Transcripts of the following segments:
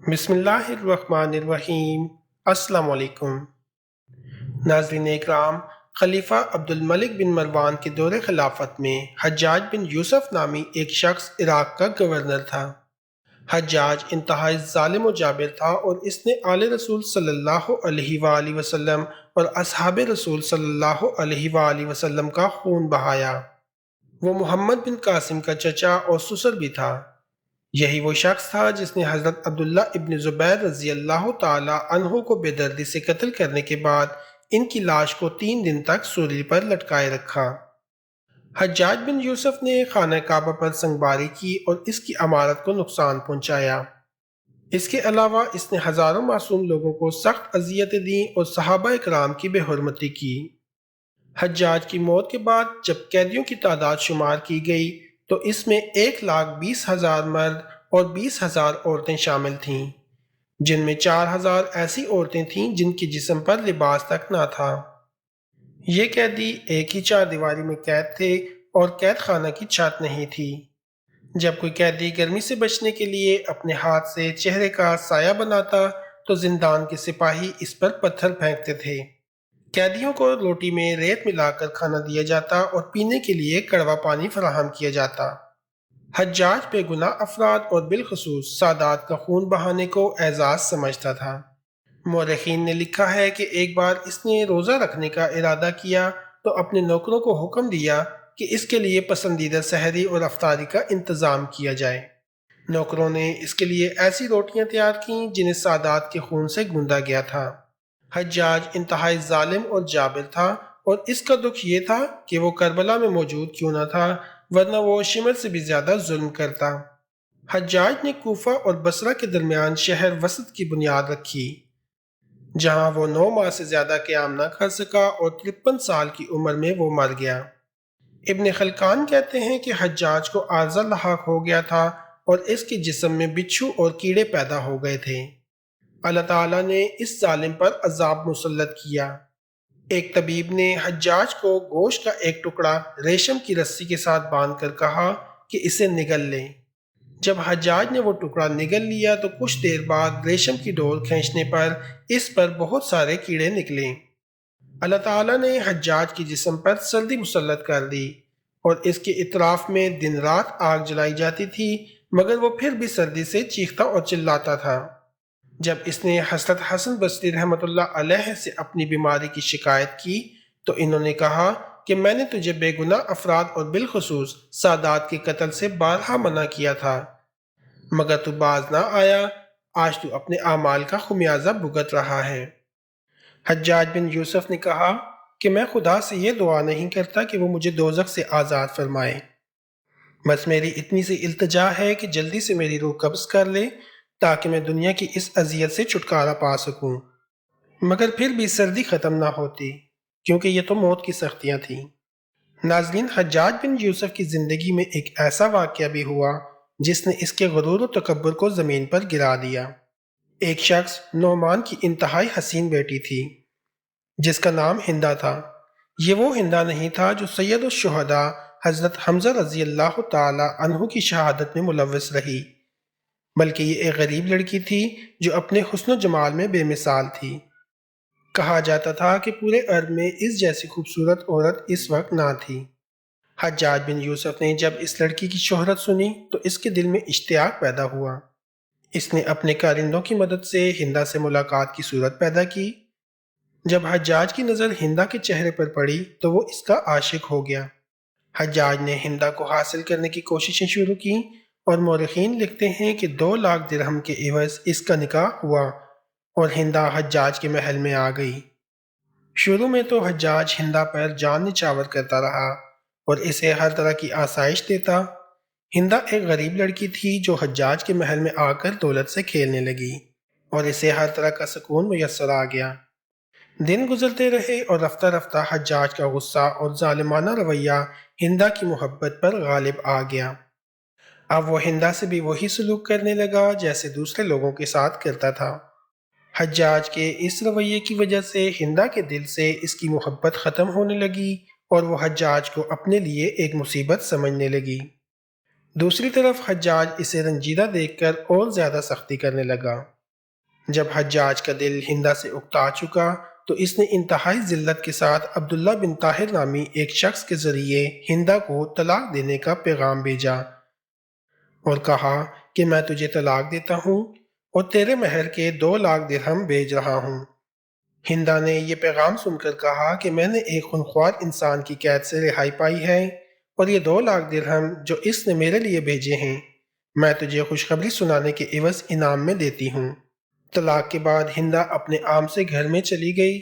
بسم اللہ الرحمن الرحیم۔ السلام علیکم ناظرین اکرام، خلیفہ عبد الملک بن مروان کے دور خلافت میں حجاج بن یوسف نامی ایک شخص عراق کا گورنر تھا۔ حجاج انتہائی ظالم و جابر تھا اور اس نے آل رسول صلی اللہ علیہ وآلہ وسلم اور اصحاب رسول صلی اللہ علیہ وآلہ وسلم کا خون بہایا۔ وہ محمد بن قاسم کا چچا اور سسر بھی تھا۔ یہی وہ شخص تھا جس نے حضرت عبداللہ ابن زبیر رضی اللہ تعالی عنہ کو بے دردی سے قتل کرنے کے بعد ان کی لاش کو 3 دن تک سولی پر لٹکائے رکھا۔ حجاج بن یوسف نے خانہ کعبہ پر سنگباری کی اور اس کی عمارت کو نقصان پہنچایا۔ اس کے علاوہ اس نے ہزاروں معصوم لوگوں کو سخت اذیتیں دیں اور صحابہ اکرام کی بے حرمتی کی۔ حجاج کی موت کے بعد جب قیدیوں کی تعداد شمار کی گئی تو اس میں 1,20,000 مرد اور 20,000 عورتیں شامل تھیں، جن میں 4,000 ایسی عورتیں تھیں جن کے جسم پر لباس تک نہ تھا۔ یہ قیدی ایک ہی چار دیواری میں قید تھے اور قید خانہ کی چھت نہیں تھی۔ جب کوئی قیدی گرمی سے بچنے کے لیے اپنے ہاتھ سے چہرے کا سایہ بناتا تو زندان کے سپاہی اس پر پتھر پھینکتے تھے۔ قیدیوں کو روٹی میں ریت ملا کر کھانا دیا جاتا اور پینے کے لیے کڑوا پانی فراہم کیا جاتا۔ حجاج بے گناہ افراد اور بالخصوص سادات کا خون بہانے کو اعزاز سمجھتا تھا۔ مورخین نے لکھا ہے کہ ایک بار اس نے روزہ رکھنے کا ارادہ کیا تو اپنے نوکروں کو حکم دیا کہ اس کے لیے پسندیدہ سحری اور افطاری کا انتظام کیا جائے۔ نوکروں نے اس کے لیے ایسی روٹیاں تیار کیں جنہیں سادات کے خون سے گوندا گیا تھا۔ حجاج انتہائی ظالم اور جابر تھا اور اس کا دکھ یہ تھا کہ وہ کربلا میں موجود کیوں نہ تھا، ورنہ وہ شمر سے بھی زیادہ ظلم کرتا۔ حجاج نے کوفہ اور بصرہ کے درمیان شہر وسط کی بنیاد رکھی، جہاں وہ 9 ماہ سے زیادہ قیام نہ کر سکا اور 53 سال کی عمر میں وہ مر گیا۔ ابن خلکان کہتے ہیں کہ حجاج کو عارضہ لاحق ہو گیا تھا اور اس کے جسم میں بچھو اور کیڑے پیدا ہو گئے تھے۔ اللہ تعالیٰ نے اس ظالم پر عذاب مسلط کیا۔ ایک طبیب نے حجاج کو گوشت کا ایک ٹکڑا ریشم کی رسی کے ساتھ باندھ کر کہا کہ اسے نگل لیں۔ جب حجاج نے وہ ٹکڑا نگل لیا تو کچھ دیر بعد ریشم کی ڈور کھینچنے پر اس پر بہت سارے کیڑے نکلے۔ اللہ تعالیٰ نے حجاج کے جسم پر سردی مسلط کر دی اور اس کے اطراف میں دن رات آگ جلائی جاتی تھی، مگر وہ پھر بھی سردی سے چیختا اور چلاتا تھا۔ جب اس نے حضرت حسن بصری رحمۃ اللہ علیہ سے اپنی بیماری کی شکایت کی تو انہوں نے کہا کہ میں نے تجھے بے گناہ افراد اور بالخصوص سادات کے قتل سے بارہا منع کیا تھا، مگر تو باز نہ آیا۔ آج تو اپنے اعمال کا خمیازہ بھگت رہا ہے۔ حجاج بن یوسف نے کہا کہ میں خدا سے یہ دعا نہیں کرتا کہ وہ مجھے دوزخ سے آزاد فرمائے، بس میری اتنی سی التجا ہے کہ جلدی سے میری روح قبض کر لے تاکہ میں دنیا کی اس اذیت سے چھٹکارا پا سکوں۔ مگر پھر بھی سردی ختم نہ ہوتی، کیونکہ یہ تو موت کی سختیاں تھیں۔ ناظرین، حجاج بن یوسف کی زندگی میں ایک ایسا واقعہ بھی ہوا جس نے اس کے غرور و تکبر کو زمین پر گرا دیا۔ ایک شخص نعمان کی انتہائی حسین بیٹی تھی جس کا نام ہندا تھا۔ یہ وہ ہندا نہیں تھا جو سید الشہداء حضرت حمزہ رضی اللہ تعالی عنہ کی شہادت میں ملوث رہی، بلکہ یہ ایک غریب لڑکی تھی جو اپنے حسن و جمال میں بے مثال تھی۔ کہا جاتا تھا کہ پورے عرب میں اس جیسی خوبصورت عورت اس وقت نہ تھی۔ حجاج بن یوسف نے جب اس لڑکی کی شہرت سنی تو اس کے دل میں اشتیاق پیدا ہوا۔ اس نے اپنے کارندوں کی مدد سے ہندا سے ملاقات کی صورت پیدا کی۔ جب حجاج کی نظر ہندا کے چہرے پر پڑی تو وہ اس کا عاشق ہو گیا۔ حجاج نے ہندا کو حاصل کرنے کی کوششیں شروع کی اور مورخین لکھتے ہیں کہ 2 لاکھ درہم کے عوض اس کا نکاح ہوا اور ہندا حجاج کے محل میں آ گئی۔ شروع میں تو حجاج ہندا پر جان نچھاور کرتا رہا اور اسے ہر طرح کی آسائش دیتا۔ ہندا ایک غریب لڑکی تھی جو حجاج کے محل میں آ کر دولت سے کھیلنے لگی اور اسے ہر طرح کا سکون میسر آ گیا۔ دن گزرتے رہے اور رفتہ رفتہ حجاج کا غصہ اور ظالمانہ رویہ ہندا کی محبت پر غالب آ گیا۔ اب وہ ہندا سے بھی وہی سلوک کرنے لگا جیسے دوسرے لوگوں کے ساتھ کرتا تھا۔ حجاج کے اس رویے کی وجہ سے ہندا کے دل سے اس کی محبت ختم ہونے لگی اور وہ حجاج کو اپنے لیے ایک مصیبت سمجھنے لگی۔ دوسری طرف حجاج اسے رنجیدہ دیکھ کر اور زیادہ سختی کرنے لگا۔ جب حجاج کا دل ہندا سے اکتا چکا تو اس نے انتہائی ذلت کے ساتھ عبداللہ بن طاہر نامی ایک شخص کے ذریعے ہندا کو طلاق دینے کا پیغام بھیجا اور کہا کہ میں تجھے طلاق دیتا ہوں اور تیرے مہر کے 2 لاکھ درہم بھیج رہا ہوں۔ ہندا نے یہ پیغام سن کر کہا کہ میں نے ایک خونخوار انسان کی قید سے رہائی پائی ہے اور یہ 2 لاکھ درہم جو اس نے میرے لیے بھیجے ہیں میں تجھے خوشخبری سنانے کے عوض انعام میں دیتی ہوں۔ طلاق کے بعد ہندا اپنے عام سے گھر میں چلی گئی۔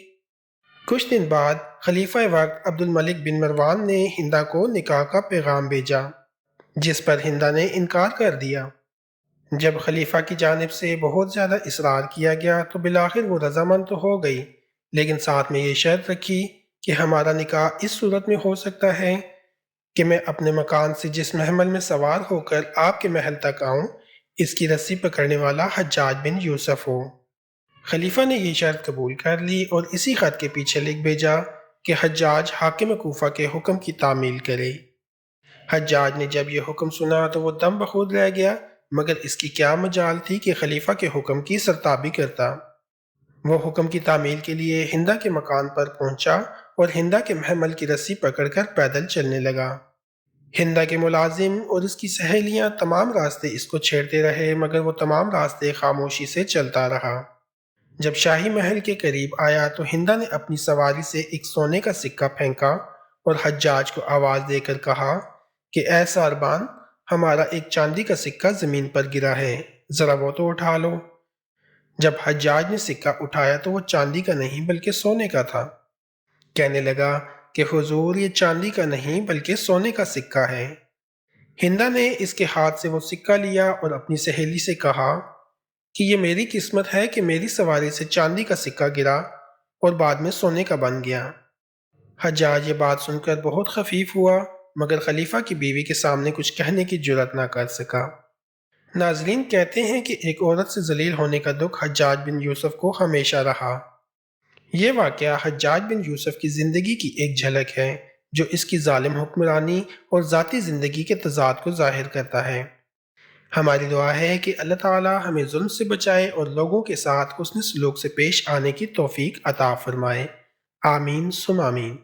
کچھ دن بعد خلیفہ وقت عبد الملک بن مروان نے ہندا کو نکاح کا پیغام بھیجا جس پر ہندا نے انکار کر دیا۔ جب خلیفہ کی جانب سے بہت زیادہ اصرار کیا گیا تو بالآخر وہ رضامند تو ہو گئی، لیکن ساتھ میں یہ شرط رکھی کہ ہمارا نکاح اس صورت میں ہو سکتا ہے کہ میں اپنے مکان سے جس محمل میں سوار ہو کر آپ کے محل تک آؤں اس کی رسی پکڑنے والا حجاج بن یوسف ہو۔ خلیفہ نے یہ شرط قبول کر لی اور اسی خط کے پیچھے لکھ بھیجا کہ حجاج حاکم کوفہ کے حکم کی تعمیل کرے۔ حجاج نے جب یہ حکم سنا تو وہ دم بخود رہ گیا، مگر اس کی کیا مجال تھی کہ خلیفہ کے حکم کی سرتابی کرتا۔ وہ حکم کی تعمیل کے لیے ہندا کے مکان پر پہنچا اور ہندا کے محمل کی رسی پکڑ کر پیدل چلنے لگا۔ ہندا کے ملازم اور اس کی سہیلیاں تمام راستے اس کو چھیڑتے رہے، مگر وہ تمام راستے خاموشی سے چلتا رہا۔ جب شاہی محل کے قریب آیا تو ہندا نے اپنی سواری سے ایک سونے کا سکہ پھینکا اور حجاج کو آواز دے کر کہا کہ اے ساربان، ہمارا ایک چاندی کا سکہ زمین پر گرا ہے، ذرا وہ تو اٹھا لو۔ جب حجاج نے سکہ اٹھایا تو وہ چاندی کا نہیں بلکہ سونے کا تھا۔ کہنے لگا کہ حضور یہ چاندی کا نہیں بلکہ سونے کا سکہ ہے۔ ہندا نے اس کے ہاتھ سے وہ سکہ لیا اور اپنی سہیلی سے کہا کہ یہ میری قسمت ہے کہ میری سواری سے چاندی کا سکہ گرا اور بعد میں سونے کا بن گیا۔ حجاج یہ بات سن کر بہت خفیف ہوا، مگر خلیفہ کی بیوی کے سامنے کچھ کہنے کی جرات نہ کر سکا۔ ناظرین، کہتے ہیں کہ ایک عورت سے ذلیل ہونے کا دکھ حجاج بن یوسف کو ہمیشہ رہا۔ یہ واقعہ حجاج بن یوسف کی زندگی کی ایک جھلک ہے جو اس کی ظالم حکمرانی اور ذاتی زندگی کے تضاد کو ظاہر کرتا ہے۔ ہماری دعا ہے کہ اللہ تعالی ہمیں ظلم سے بچائے اور لوگوں کے ساتھ حسن سلوک سے پیش آنے کی توفیق عطا فرمائے۔ آمین ثم آمین۔